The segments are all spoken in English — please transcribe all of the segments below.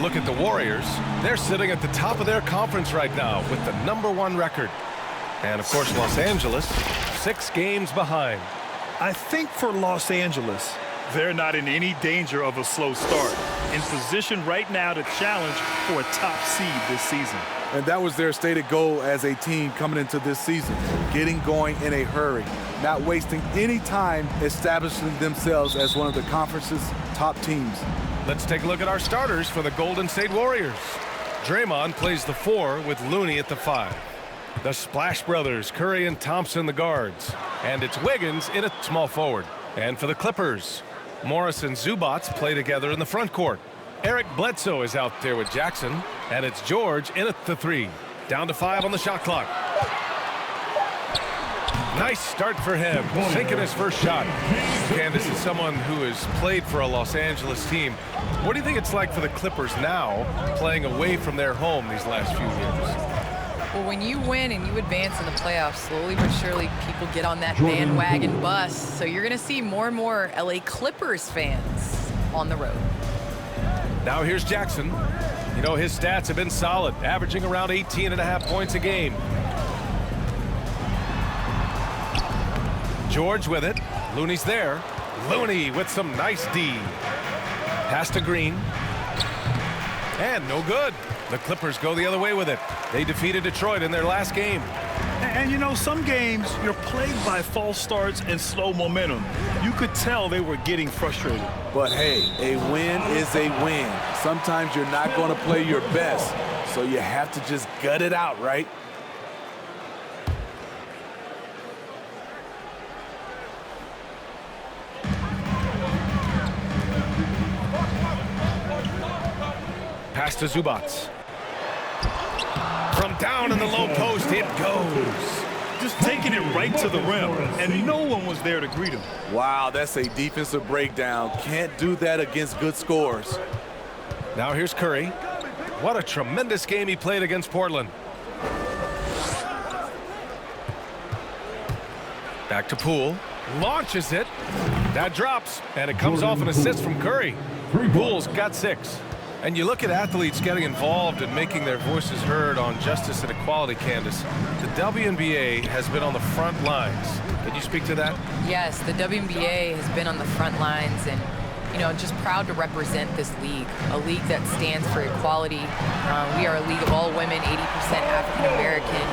look at the Warriors. They're sitting at the top of their conference right now with the #1 record. And, of course, Los Angeles, 6 games behind. I think for Los Angeles, they're not in any danger of a slow start. In position right now to challenge for a top seed this season. And that was their stated goal as a team coming into this season, getting going in a hurry, not wasting any time establishing themselves as one of the conference's top teams. Let's take a look at our starters for the Golden State Warriors. Draymond plays the 4 with Looney at the 5. The Splash Brothers, Curry and Thompson, the guards. And it's Wiggins in at small forward. And for the Clippers, Morris and Zubac play together in the front court. Eric Bledsoe is out there with Jackson. And it's George in at the 3. Down to 5 on the shot clock. Nice start for him, sinking his first shot. Candace is someone who has played for a Los Angeles team. What do you think it's like for the Clippers now, playing away from their home these last few years? Well, when you win and you advance in the playoffs, slowly but surely people get on that bandwagon bus. So you're going to see more and more LA Clippers fans on the road. Now here's Jackson. You know, his stats have been solid, averaging around 18.5 points a game. George with it. Looney's there. Looney with some nice D. Pass to Green. And no good. The Clippers go the other way with it. They defeated Detroit in their last game. And you know, some games you're plagued by false starts and slow momentum. You could tell they were getting frustrated. But hey, a win is a win. Sometimes you're not going to play your best, so you have to just gut it out, right? Pass to Zubac. From down in the low post, it goes. Just taking it right to the rim, and no one was there to greet him. Wow, that's a defensive breakdown. Can't do that against good scores. Now here's Curry. What a tremendous game he played against Portland. Back to Poole. Launches it. That drops, and it comes off an assist from Curry. Poole's got 6. And you look at athletes getting involved and making their voices heard on justice and equality, Candace. The WNBA has been on the front lines. Can you speak to that? Yes, the WNBA has been on the front lines and, you know, just proud to represent this league, a league that stands for equality. We are a league of all women, 80% African American,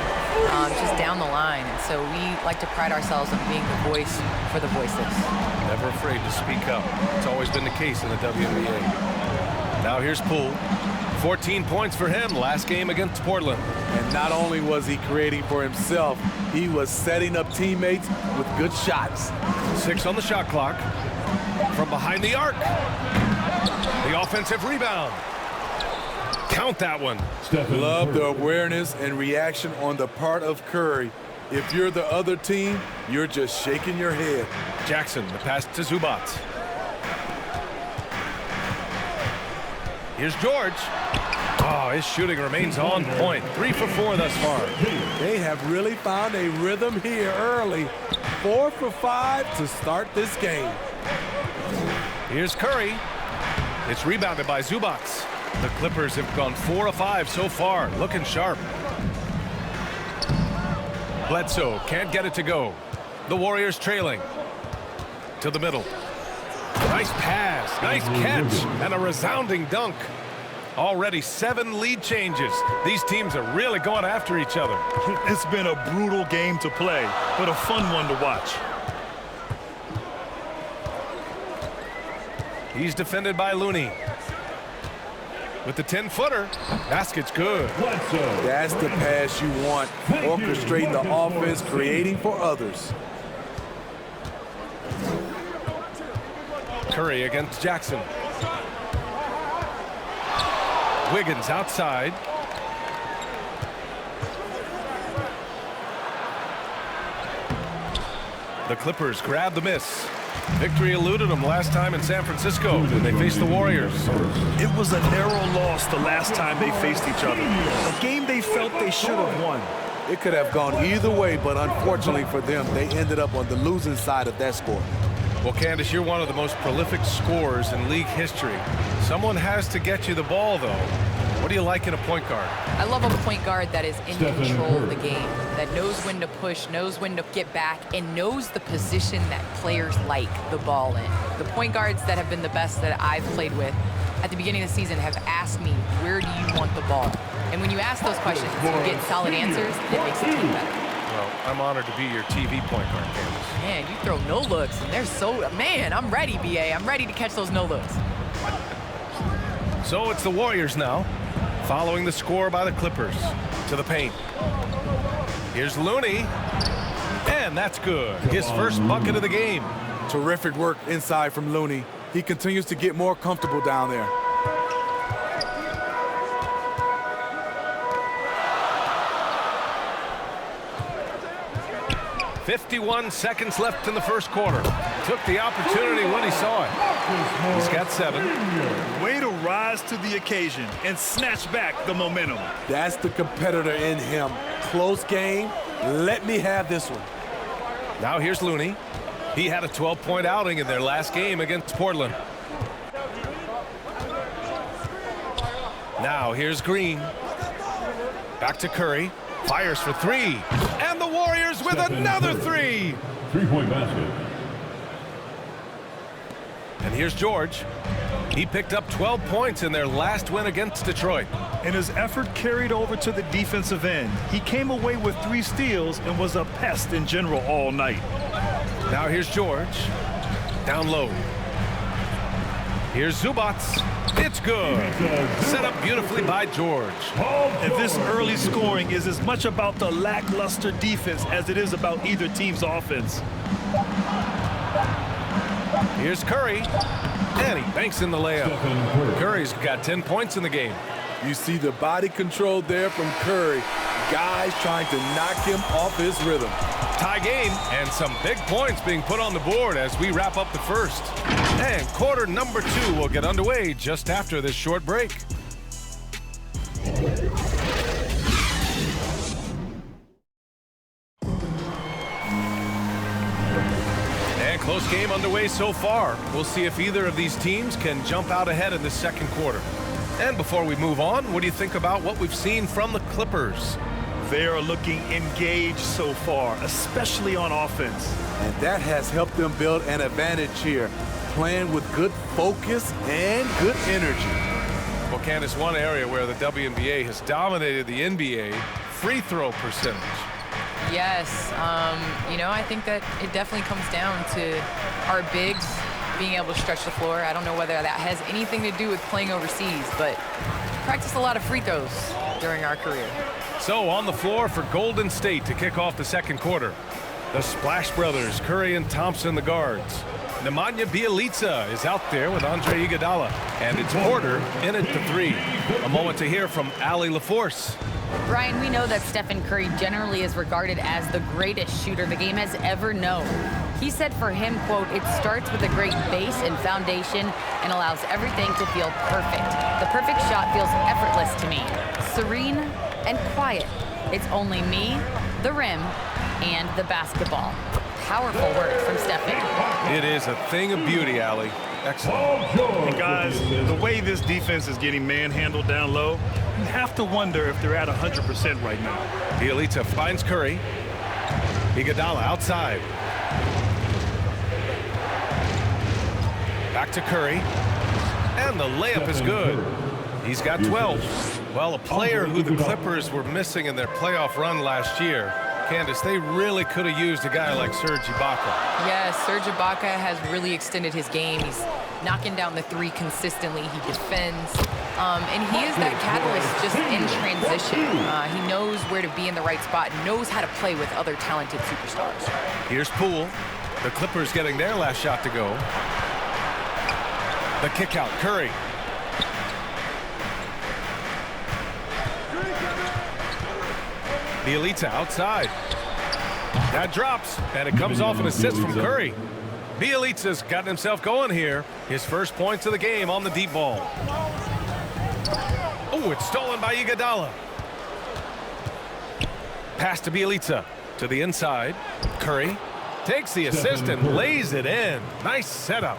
just down the line. And so we like to pride ourselves on being the voice for the voiceless. Never afraid to speak up. It's always been the case in the WNBA. Now here's Poole. 14 points for him last game against Portland. And not only was he creating for himself, he was setting up teammates with good shots. 6 on the shot clock. From behind the arc. The offensive rebound. Count that one. Love the awareness and reaction on the part of Curry. If you're the other team, you're just shaking your head. Jackson, the pass to Zubac. Here's George. Oh, his shooting remains on point. 3 for 4 thus far. They have really found a rhythm here early. 4 for 5 to start this game. Here's Curry. It's rebounded by Zubac. The Clippers have gone 4 of 5 so far, looking sharp. Bledsoe can't get it to go. The Warriors trailing. To the middle. Nice pass, nice catch, and a resounding dunk. Already 7 lead changes. These teams are really going after each other. It's been a brutal game to play, but a fun one to watch. He's defended by Looney. With the 10-footer, basket's good. That's the pass you want. Orchestrating the offense, creating for others. Curry against Jackson. Wiggins outside. The Clippers grab the miss. Victory eluded them last time in San Francisco when they faced the Warriors. It was a narrow loss the last time they faced each other. A game they felt they should have won. It could have gone either way, but unfortunately for them, they ended up on the losing side of that score. Well, Candace, you're one of the most prolific scorers in league history. Someone has to get you the ball, though. What do you like in a point guard? I love a point guard that is in control of the game, that knows when to push, knows when to get back, and knows the position that players like the ball in. The point guards that have been the best that I've played with at the beginning of the season have asked me, where do you want the ball? And when you ask those questions, you get solid answers, and it makes the team better. Well, I'm honored to be your TV point guard, Candace. Man, you throw no looks, and they're so, man, I'm ready, BA. I'm ready to catch those no looks. So it's the Warriors now, following the score by the Clippers to the paint. Here's Looney, and that's good. His first bucket of the game. Terrific work inside from Looney. He continues to get more comfortable down there. 51 seconds left in the first quarter. Took the opportunity when he saw it. He's got 7. Way to rise to the occasion and snatch back the momentum. That's the competitor in him. Close game. Let me have this one. Now here's Looney. He had a 12-point outing in their last game against Portland. Now here's Green. Back to Curry. Fires for 3. And the Warriors with another 3. 3-point basket. And here's George. He picked up 12 points in their last win against Detroit. And his effort carried over to the defensive end. He came away with 3 steals and was a pest in general all night. Now here's George. Down low. Here's Zubats. It's good. Set up beautifully by George. And this early scoring is as much about the lackluster defense as it is about either team's offense. Here's Curry. And he banks in the layup. Curry's got 10 points in the game. You see the body control there from Curry. Guys trying to knock him off his rhythm. Tie game and some big points being put on the board as we wrap up the first. And quarter number 2 will get underway just after this short break. And close game underway so far. We'll see if either of these teams can jump out ahead in the second quarter. And before we move on, what do you think about what we've seen from the Clippers? They are looking engaged so far, especially on offense. And that has helped them build an advantage here, playing with good focus and good energy. Well, Candace, one area where the WNBA has dominated the NBA, free throw percentage. Yes, you know, I think that it definitely comes down to our bigs being able to stretch the floor. I don't know whether that has anything to do with playing overseas, but practice a lot of free throws during our career. So on the floor for Golden State to kick off the second quarter. The Splash Brothers, Curry and Thompson, the guards. Nemanja Bjelica is out there with Andre Iguodala. And it's Porter in at the 3. A moment to hear from Allie LaForce. Brian, we know that Stephen Curry generally is regarded as the greatest shooter the game has ever known. He said for him, quote, "It starts with a great base and foundation and allows everything to feel perfect. The perfect shot feels effortless to me. Serene and quiet. It's only me, the rim, and the basketball." Powerful words from Stephen. It is a thing of beauty, Allie. Excellent. And guys, the way this defense is getting manhandled down low, you have to wonder if they're at 100% right now. Bjelica finds Curry. Iguodala outside. Back to Curry. And the layup is good. He's got 12. Well, a player who the Clippers were missing in their playoff run last year. Candace, they really could have used a guy like Serge Ibaka. Yes, Serge Ibaka has really extended his game. He's knocking down the 3 consistently. He defends. And he is that catalyst just in transition. He knows where to be in the right spot, knows how to play with other talented superstars. Here's Poole. The Clippers getting their last shot to go. The kick out, Curry. Bjelica outside. That drops, and it comes off an assist from Curry. Bjelica's gotten himself going here. His first points of the game on the deep ball. Oh, it's stolen by Iguodala. Pass to Bjelica. To the inside. Curry. Takes the assist and lays it in. Nice setup.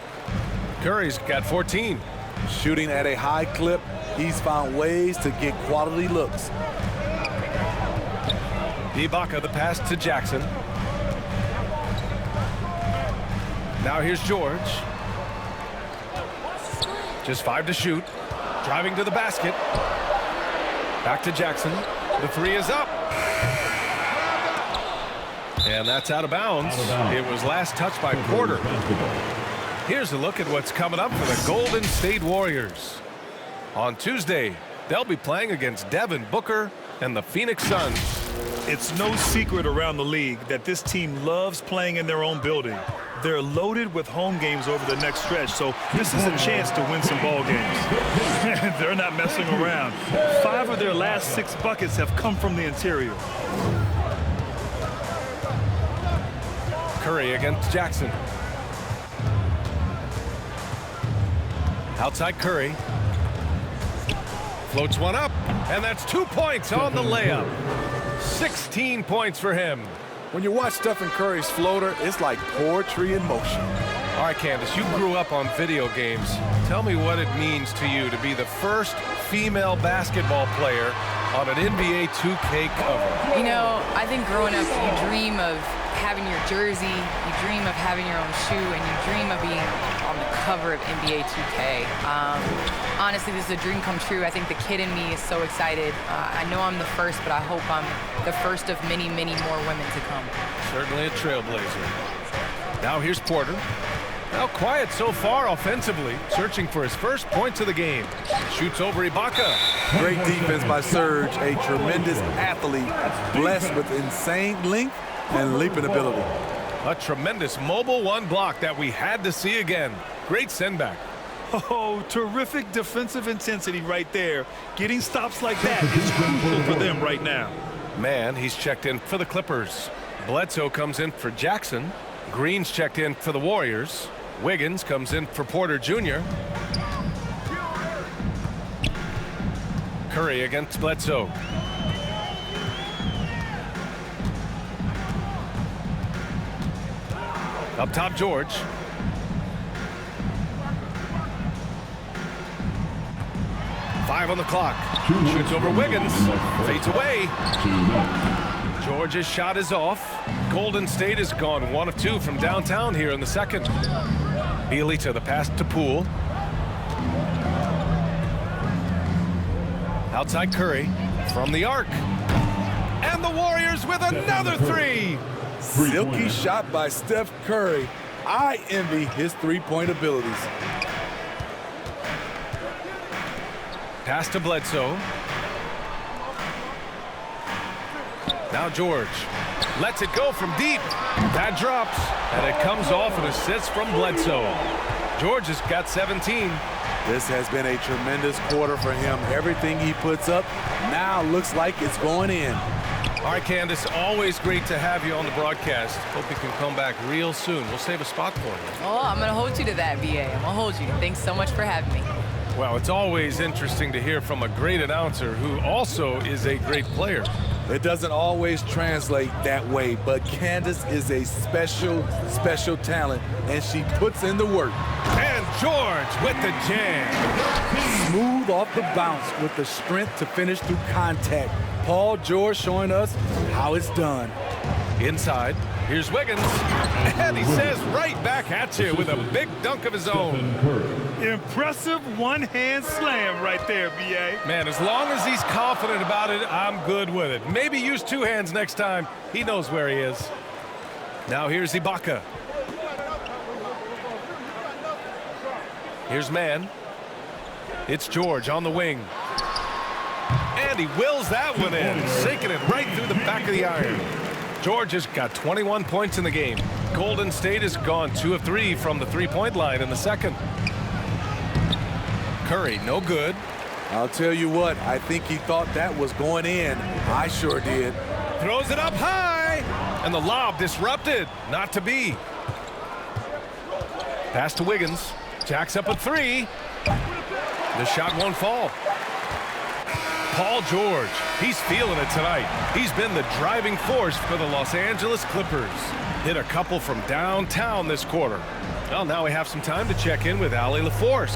Curry's got 14. Shooting at a high clip, he's found ways to get quality looks. Ibaka the pass to Jackson. Now here's George. Just 5 to shoot. Driving to the basket. Back to Jackson. The 3 is up. And that's out of bounds. It was last touched by Porter. Here's a look at what's coming up for the Golden State Warriors. On Tuesday, they'll be playing against Devin Booker and the Phoenix Suns. It's no secret around the league that this team loves playing in their own building. They're loaded with home games over the next stretch, so this is a chance to win some ball games. They're not messing around. 5 of their last 6 buckets have come from the interior. Curry against Jackson. Outside Curry. Floats one up, and that's 2 points on the layup. 16 points for him. When you watch Stephen Curry's floater, it's like poetry in motion. All right, Candace, you grew up on video games. Tell me what it means to you to be the first female basketball player on an NBA 2K cover. You know, I think growing up, you dream of having your jersey, you dream of having your own shoe, and you dream of being on the cover of NBA 2K. Honestly, this is a dream come true. I think the kid in me is so excited. I know I'm the first, but I hope I'm the first of many, many more women to come. Certainly a trailblazer. Now here's Porter. Now quiet so far offensively, searching for his first points of the game. Shoots over Ibaka. Great defense by Serge, a tremendous athlete, blessed with insane length and leaping ability. A tremendous mobile 1 block that we had to see again. Great send back. Oh, terrific defensive intensity right there. Getting stops like that is crucial for them right now. Man, he's checked in for the Clippers. Bledsoe comes in for Jackson. Green's checked in for the Warriors. Wiggins comes in for Porter Jr. Curry against Bledsoe. Up top, George. Five on the clock. Shoots over Wiggins. Fades away. George's shot is off. Golden State has gone 1 of 2 from downtown here in the second. Bjelica the pass to Poole. Outside Curry from the arc. And the Warriors with another 3. Silky shot by Steph Curry. I envy his three-point abilities. Pass to Bledsoe. Now George lets it go from deep. That drops, and it comes off an assist from Bledsoe. George has got 17. This has been a tremendous quarter for him. Everything he puts up now looks like it's going in. All right, Candace, always great to have you on the broadcast. Hope you can come back real soon. We'll save a spot for you. Oh, I'm going to hold you to that, BA. I'm going to hold you. Thanks so much for having me. Well, it's always interesting to hear from a great announcer who also is a great player. It doesn't always translate that way, but Candace is a special, special talent, and she puts in the work. And George with the jam. Smooth off the bounce with the strength to finish through contact. Paul George showing us how it's done. Inside, here's Wiggins, and he says right back at you with a big dunk of his own. Impressive one-hand slam right there, B.A. Man, as long as he's confident about it, I'm good with it. Maybe use 2 hands next time. He knows where he is. Now here's Ibaka. Here's Mann. It's George on the wing. And he wills that one in, sinking it right through the back of the iron. George has got 21 points in the game. Golden State has gone 2 of 3 from the three-point line in the second. Curry, no good. I'll tell you what, I think he thought that was going in. I sure did. Throws it up high, and the lob disrupted. Not to be. Pass to Wiggins. Jacks up a 3. The shot won't fall. Paul George, he's feeling it tonight. He's been the driving force for the Los Angeles Clippers. Hit a couple from downtown this quarter. Well, now we have some time to check in with Allie LaForce.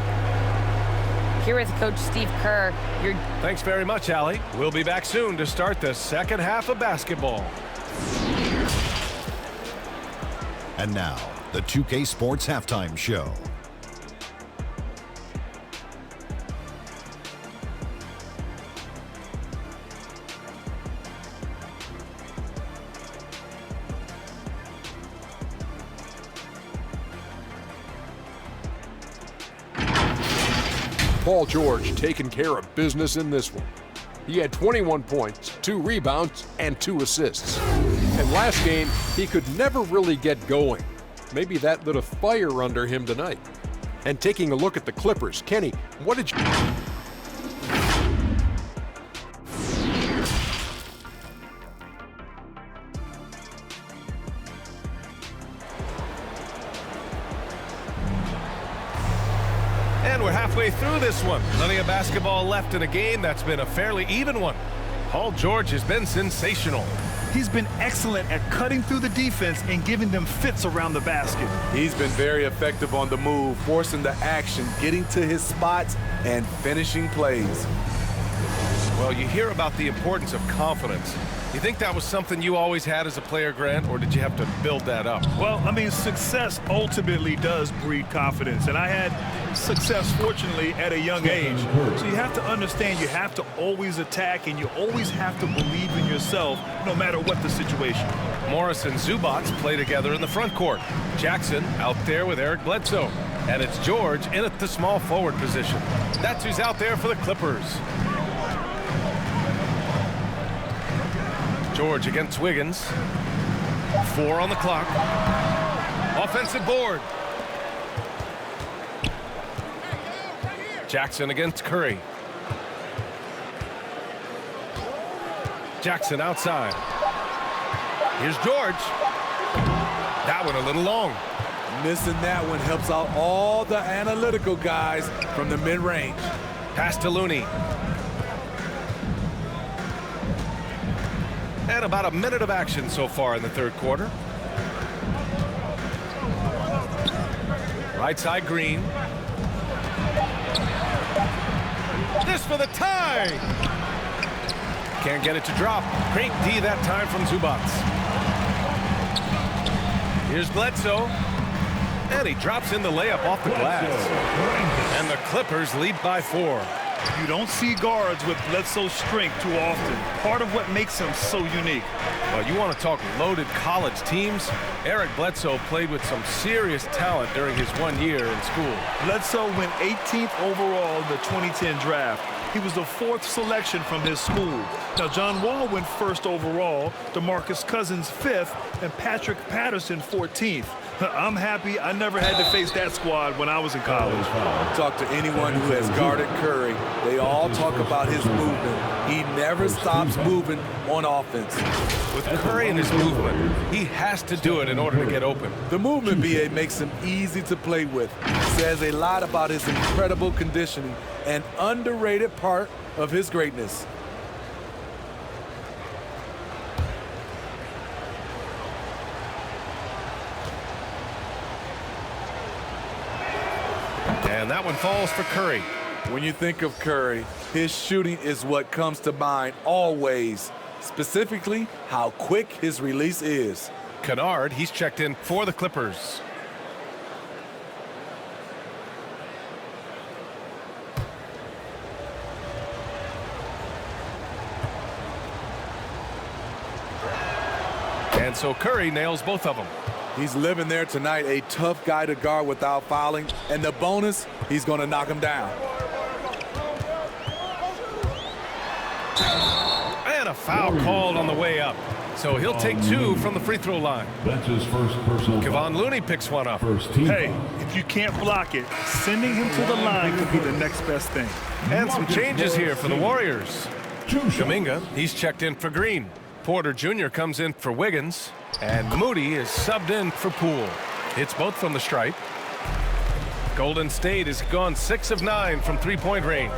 Here with Coach Steve Kerr. Thanks very much, Allie. We'll be back soon to start the second half of basketball. And now, the 2K Sports Halftime Show. Paul George taking care of business in this one. He had 21 points, 2 rebounds, and 2 assists. And last game, he could never really get going. Maybe that lit a fire under him tonight. And taking a look at the Clippers, Kenny, what did you... And we're halfway through this one. Plenty of basketball left in a game that's been a fairly even one. Paul George has been sensational. He's been excellent at cutting through the defense and giving them fits around the basket. He's been very effective on the move, forcing the action, getting to his spots, and finishing plays. Well, you hear about the importance of confidence. You think that was something you always had as a player, Grant, or did you have to build that up? Well, I mean, success ultimately does breed confidence, and I had success, fortunately, at a young age. So you have to understand you have to always attack, and you always have to believe in yourself, no matter what the situation. Morris and Zubac play together in the front court. Jackson out there with Eric Bledsoe. And it's George in at the small forward position. That's who's out there for the Clippers. George against Wiggins. 4 on the clock. Offensive board. Jackson against Curry. Jackson outside. Here's George. That one a little long. Missing that one helps out all the analytical guys from the mid-range. Pass to Looney. And about a minute of action so far in the third quarter. Right side, Green. This for the tie. Can't get it to drop. Great D that time from Zubac. Here's Bledsoe. And he drops in the layup off the glass. And the Clippers lead by 4. You don't see guards with Bledsoe's strength too often. Part of what makes him so unique. Well, you want to talk loaded college teams? Eric Bledsoe played with some serious talent during his 1 year in school. Bledsoe went 18th overall in the 2010 draft. He was the 4th selection from his school. Now, John Wall went 1st overall, DeMarcus Cousins 5th, and Patrick Patterson 14th. I'm happy I never had to face that squad when I was in college. Talk to anyone who has guarded Curry. They all talk about his movement. He never stops moving on offense. With Curry and his movement, he has to do it in order to get open. The movement, BA, makes him easy to play with. Says a lot about his incredible conditioning, an underrated part of his greatness. And that one falls for Curry. When you think of Curry, his shooting is what comes to mind always. Specifically, how quick his release is. Kennard, he's checked in for the Clippers. And so Curry nails both of them. He's living there tonight, a tough guy to guard without fouling. And the bonus, he's going to knock him down. And a foul called on the way up. So he'll take 2 from the free throw line. That's his first personal. Kevon Looney picks one up. First team. Hey, if you can't block it, sending him to the line could be the next best thing. And some changes here for the Warriors. Kuminga, he's checked in for Green. Porter Jr. comes in for Wiggins. And Moody is subbed in for Poole. Hits both from the stripe. Golden State has gone 6 of 9 from three-point range.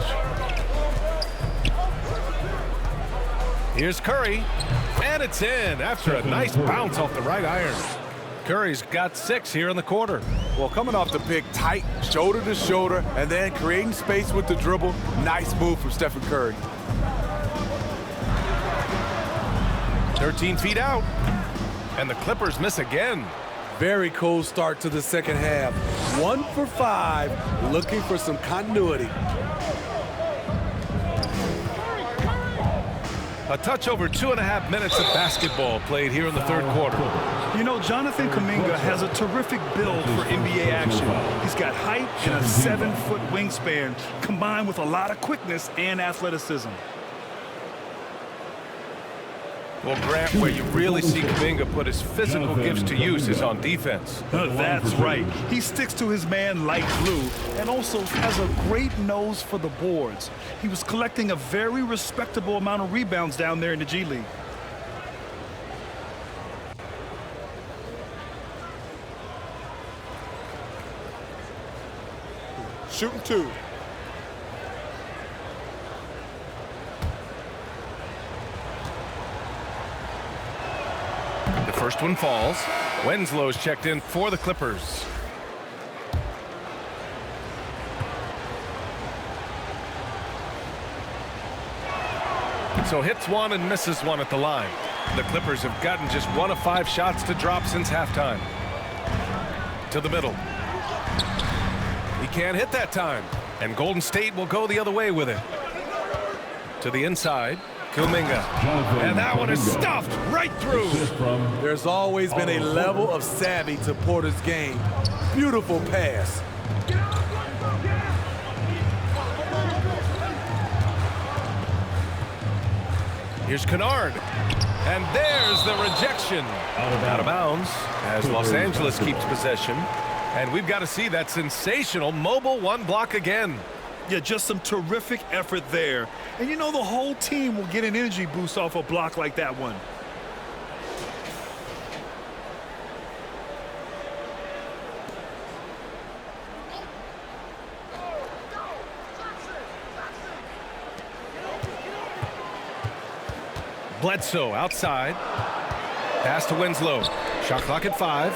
Here's Curry, and it's in after a nice bounce off the right iron. Curry's got 6 here in the quarter. Well, coming off the pick tight, shoulder to shoulder, and then creating space with the dribble. Nice move from Stephen Curry. 13 feet out, and the Clippers miss again. Very cold start to the second half. 1 for 5, looking for some continuity. A touch over 2.5 minutes of basketball played here in the third quarter. You know, Jonathan Kuminga has a terrific build for NBA action. He's got height and a 7-foot wingspan, combined with a lot of quickness and athleticism. Well, Grant, where you really see Kuminga put his physical gifts to use is on defense. That's right. He sticks to his man like glue and also has a great nose for the boards. He was collecting a very respectable amount of rebounds down there in the G League. Shooting 2. The first one falls. Winslow's checked in for the Clippers. So hits one and misses one at the line. The Clippers have gotten just 1 of 5 shots to drop since halftime. To the middle. He can't hit that time. And Golden State will go the other way with it. To the inside. Kuminga. And that one is stuffed right through. There's always been a level of savvy to Porter's game. Beautiful pass. Here's Kennard. And there's the rejection. Out of bounds as Los Angeles keeps possession. And we've got to see that sensational mobile 1 block again. Yeah, just some terrific effort there. And you know the whole team will get an energy boost off a block like that one. Bledsoe outside. Pass to Winslow. Shot clock at 5.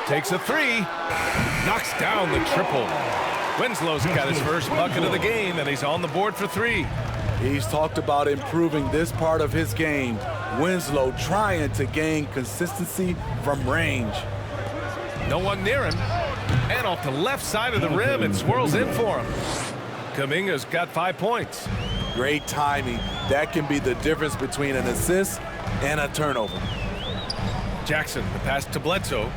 Takes a 3. Knocks down the triple. Winslow's got his first bucket of the game, and he's on the board for 3. He's talked about improving this part of his game. Winslow trying to gain consistency from range. No one near him. And off the left side of the rim, it swirls in for him. Kuminga's got 5 points. Great timing. That can be the difference between an assist and a turnover. Jackson, the pass to Bledsoe.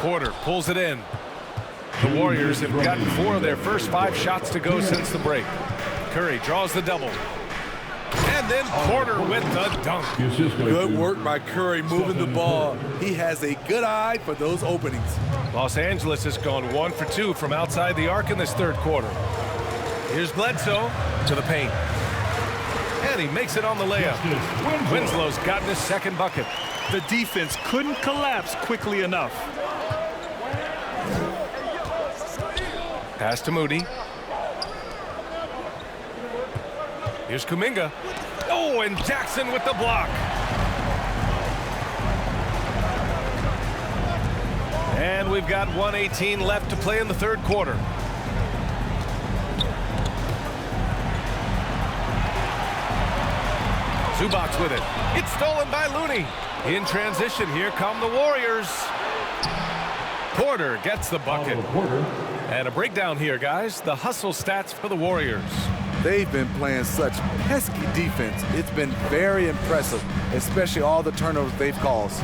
Porter pulls it in. The Warriors have gotten 4 of their first 5 shots to go since the break. Curry draws the double. And then Porter with the dunk. Good work by Curry moving the ball. He has a good eye for those openings. Los Angeles has gone 1 for 2 from outside the arc in this third quarter. Here's Bledsoe to the paint. And he makes it on the layup. Winslow's gotten his second bucket. The defense couldn't collapse quickly enough. Pass to Moody. Here's Kuminga. Oh, and Jackson with the block. And we've got 1:18 left to play in the third quarter. Zubac with it. It's stolen by Looney. In transition, here come the Warriors. Porter gets the bucket. And a breakdown here, guys. The hustle stats for the Warriors. They've been playing such pesky defense. It's been very impressive, especially all the turnovers they've caused.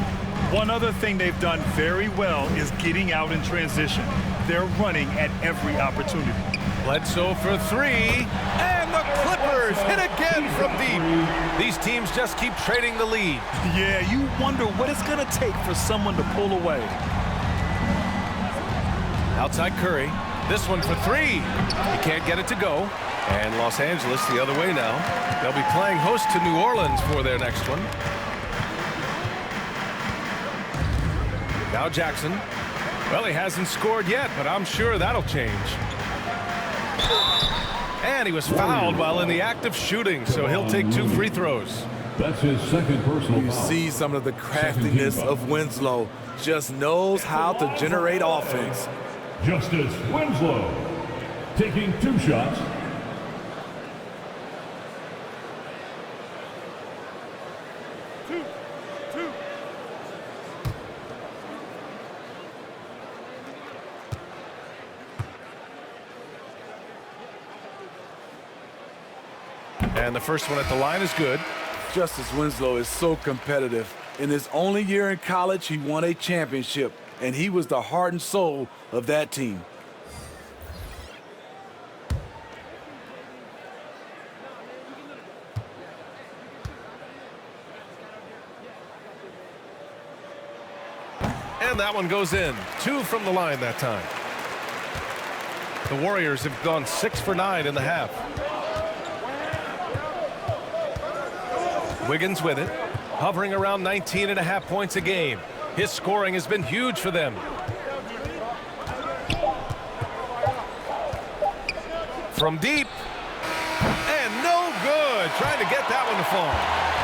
One other thing they've done very well is getting out in transition. They're running at every opportunity. Bledsoe for 3. And the Clippers hit again from deep. These teams just keep trading the lead. Yeah, you wonder what it's going to take for someone to pull away. Outside Curry. This one for 3. He can't get it to go. And Los Angeles the other way now. They'll be playing host to New Orleans for their next one. Now Jackson. Well, he hasn't scored yet, but I'm sure that'll change. And he was fouled while in the act of shooting, so he'll take 2 free throws. That's his second personal You foul. see some of the craftiness of Winslow. Just knows how to generate offense. Justice Winslow taking 2 shots. And the first one at the line is good. Justice Winslow is so competitive. In his only year in college, he won a championship, and he was the heart and soul of that team. And that one goes in. 2 from the line that time. The Warriors have gone 6 for 9 in the half. Wiggins with it, hovering around 19.5 points a game. His scoring has been huge for them. From deep, and no good. Trying to get that one to fall.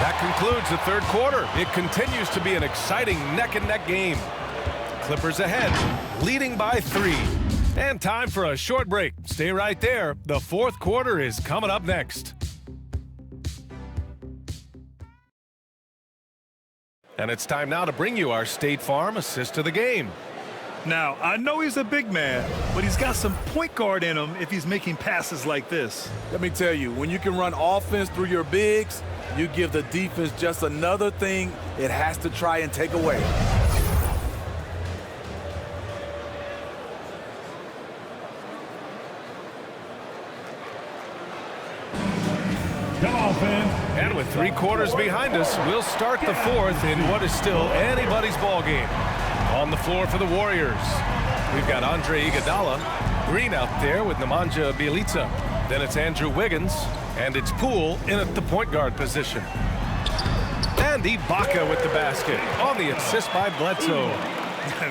That concludes the third quarter. It continues to be an exciting neck-and-neck game. Clippers ahead, leading by 3. And time for a short break. Stay right there. The fourth quarter is coming up next. And it's time now to bring you our State Farm assist of the game. Now, I know he's a big man, but he's got some point guard in him if he's making passes like this. Let me tell you, when you can run offense through your bigs, you give the defense just another thing it has to try and take away. Come on, fans. And with 3 quarters behind us, we'll start the fourth in what is still anybody's ball game. On the floor for the Warriors, we've got Andre Iguodala, Green out there with Nemanja Bjelica. Then it's Andrew Wiggins, and it's Poole in at the point guard position. And Ibaka with the basket on the assist by Bledsoe.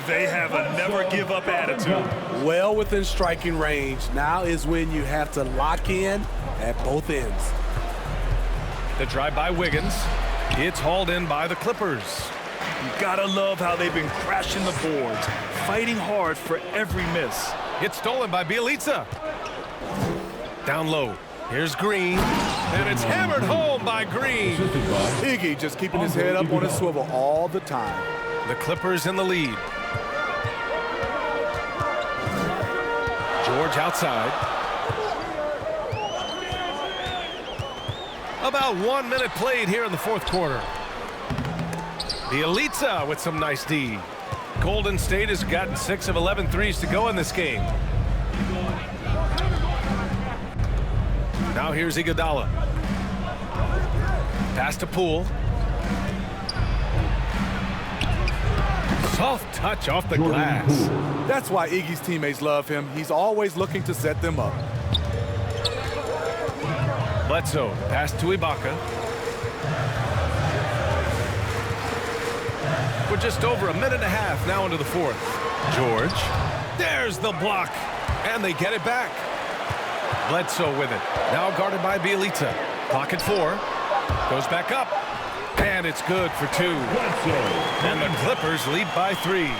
They have a never-give-up attitude. Well within striking range. Now is when you have to lock in at both ends. The drive by Wiggins. It's hauled in by the Clippers. You gotta love how they've been crashing the boards, fighting hard for every miss. It's stolen by Bjelica. Down low. Here's Green. And it's hammered home by Green. Iggy just keeping his head up on his swivel all the time. The Clippers in the lead. George outside. About 1 minute played here in the fourth quarter. Bjelica with some nice D. Golden State has gotten 6 of 11 threes to go in this game. Now here's Iguodala. Pass to Poole. Soft touch off the glass. That's why Iggy's teammates love him. He's always looking to set them up. Bledsoe, pass to Ibaka. We're just over a minute and a half now into the fourth. George, there's the block, and they get it back. Bledsoe with it, now guarded by Bjelica. Clock at 4, goes back up, and it's good for 2. And the Clippers lead by 3.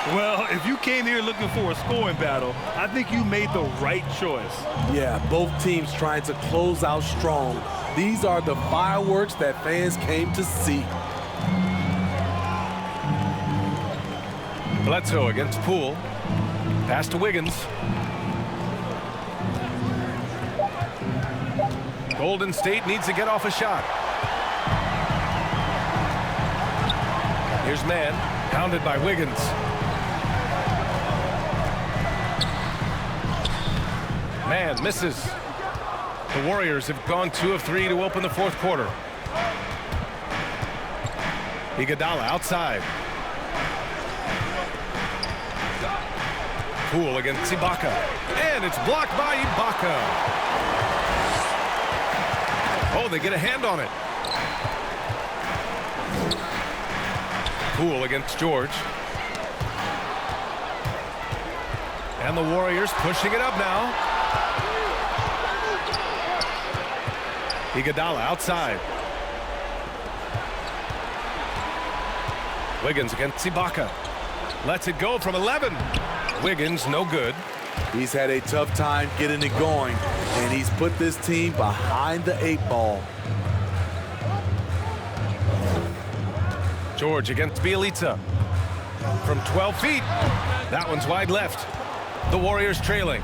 Well, if you came here looking for a scoring battle, I think you made the right choice. Yeah, both teams trying to close out strong. These are the fireworks that fans came to see. Bledsoe against Poole. Pass to Wiggins. Golden State needs to get off a shot. Here's Mann, pounded by Wiggins. Mann misses. The Warriors have gone 2 of 3 to open the fourth quarter. Iguodala outside. Poole against Ibaka. And it's blocked by Ibaka. Oh, they get a hand on it. Poole against George. And the Warriors pushing it up now. Iguodala outside. Wiggins against Ibaka. Lets it go from 11. Wiggins, no good. He's had a tough time getting it going, and he's put this team behind the 8 ball. George against Bjelica. From 12 feet. That one's wide left. The Warriors trailing.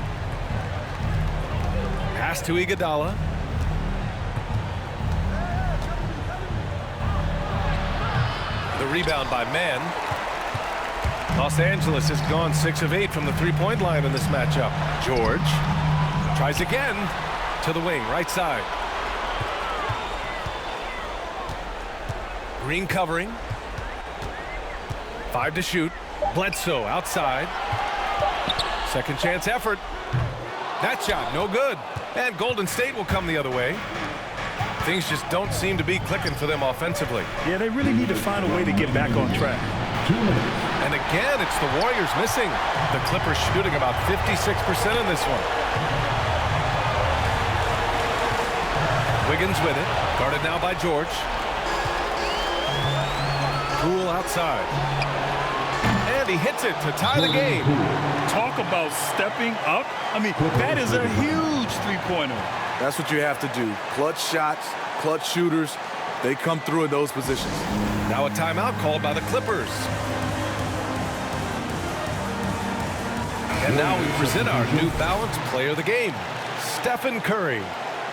Pass to Iguodala. The rebound by Mann. Los Angeles has gone 6 of 8 from the three-point line in this matchup. George tries again to the wing, right side. Green covering. 5 to shoot. Bledsoe outside. Second chance effort. That shot no good. And Golden State will come the other way. Things just don't seem to be clicking for them offensively. Yeah, they really need to find a way to get back on track. 2 minutes. And again, it's the Warriors missing. The Clippers shooting about 56% in this one. Wiggins with it. Guarded now by George. Poole outside. And he hits it to tie the game. Talk about stepping up. I mean, that is a huge three-pointer. That's what you have to do. Clutch shots, clutch shooters. They come through in those positions. Now a timeout called by the Clippers. And now we present our New Balance player of the game, Stephen Curry.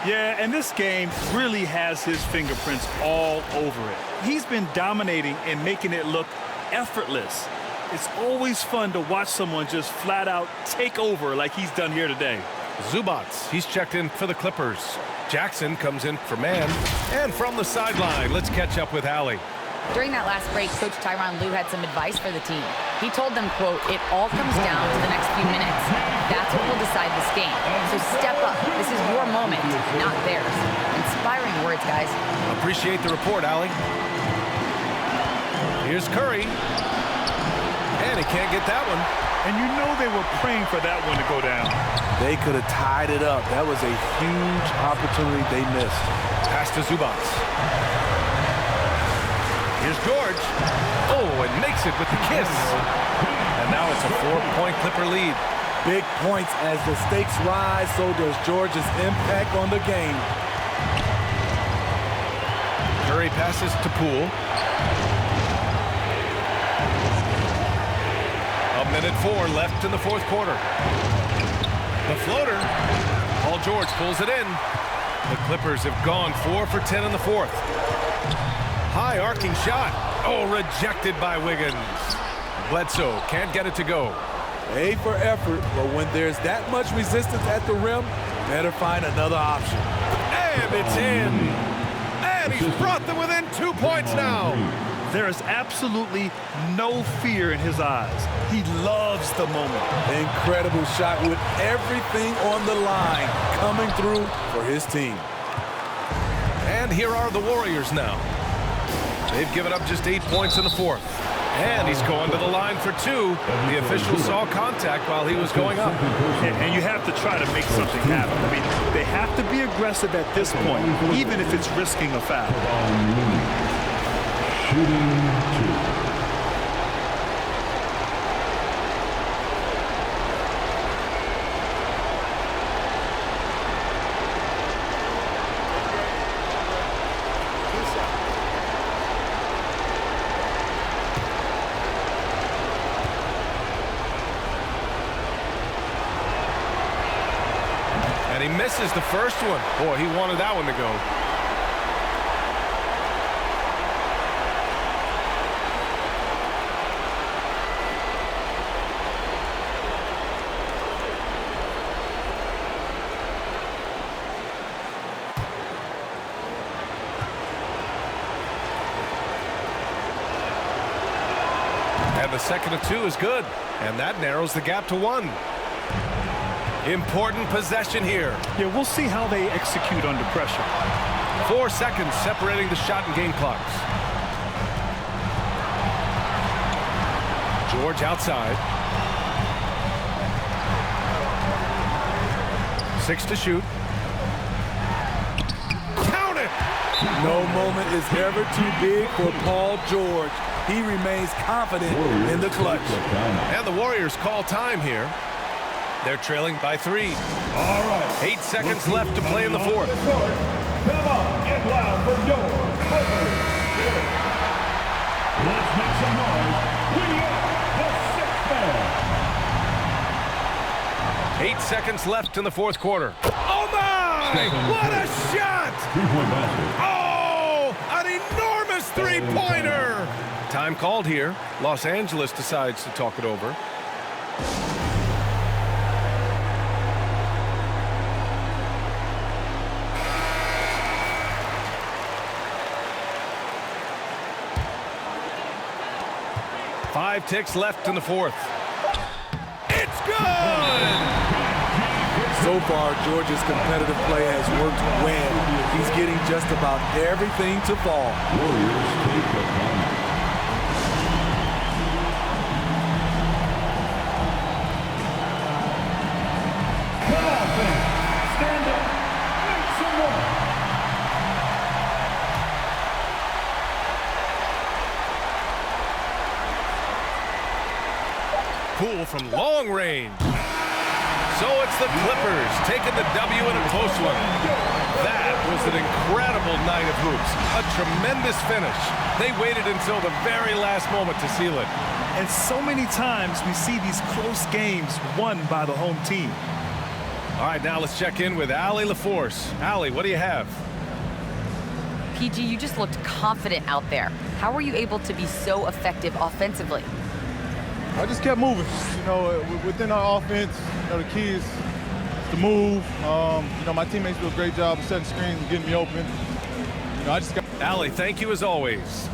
Yeah, and this game really has his fingerprints all over it. He's been dominating and making it look effortless. It's always fun to watch someone just flat out take over like he's done here today. Zubats, he's checked in for the Clippers. Jackson comes in for Mann. And from the sideline, let's catch up with Allie. During that last break, Coach Tyronn Lue had some advice for the team. He told them, quote, "It all comes down to the next few minutes. That's what will decide this game. So step up. This is your moment, not theirs." Inspiring words, guys. Appreciate the report, Allie. Here's Curry. And he can't get that one. And you know they were praying for that one to go down. They could have tied it up. That was a huge opportunity they missed. Pass to Zubats. Here's George. Oh, and makes it with the kiss. And now it's a 4-point Clipper lead. Big points as the stakes rise, so does George's impact on the game. Curry passes to Poole. 1:04 left in the fourth quarter. The floater. Paul George pulls it in. The Clippers have gone 4 for 10 in the fourth. High arcing shot. Oh, rejected by Wiggins. Bledsoe can't get it to go. A for effort, but when there's that much resistance at the rim, better find another option. And it's in. And he's brought them within 2 points now. There is absolutely no fear in his eyes. He loves the moment. Incredible shot with everything on the line coming through for his team. And here are the Warriors now. They've given up just 8 points in the fourth. And he's going to the line for 2. The official saw contact while he was going up. And you have to try to make something happen. I mean, they have to be aggressive at this point, even if it's risking a foul. Shooting 2. And he misses the first one. Boy, he wanted that one to go. And the second of 2 is good. And that narrows the gap to 1. Important possession here. Yeah, we'll see how they execute under pressure. 4 seconds separating the shot and game clocks. George outside. 6 to shoot. Count it! No moment is ever too big for Paul George. He remains confident in the clutch. And the Warriors call time here. They're trailing by 3. All right. 8 seconds left to play in the fourth. Come on, get loud for your Clippers. Let's make some noise. We are the sixth man. 8 seconds left in the fourth quarter. Oh, my! What a shot! Three-point basket. Oh, an enormous three-pointer! Time called here. Los Angeles decides to talk it over. Five ticks left in the fourth. It's good! So far, Georgia's competitive play has worked well. He's getting just about everything to fall. Warriors take the time. Come on, fans. Stand up. Make some noise. Poole from long range. So it's the Clippers taking the W in a close one. That was an incredible night of hoops. A tremendous finish. They waited until the very last moment to seal it. And so many times we see these close games won by the home team. All right, now let's check in with Allie LaForce. Allie, what do you have? PG, you just looked confident out there. How were you able to be so effective offensively? I just kept moving. You know, within our offense, you know, the key is to move. You know, my teammates do a great job of setting screens and getting me open. You know, I just got... Allie, thank you as always.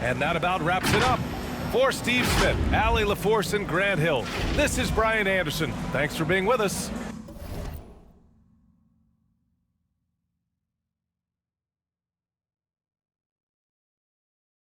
And that about wraps it up. For Steve Smith, Allie LaForce, and Grant Hill, this is Brian Anderson. Thanks for being with us.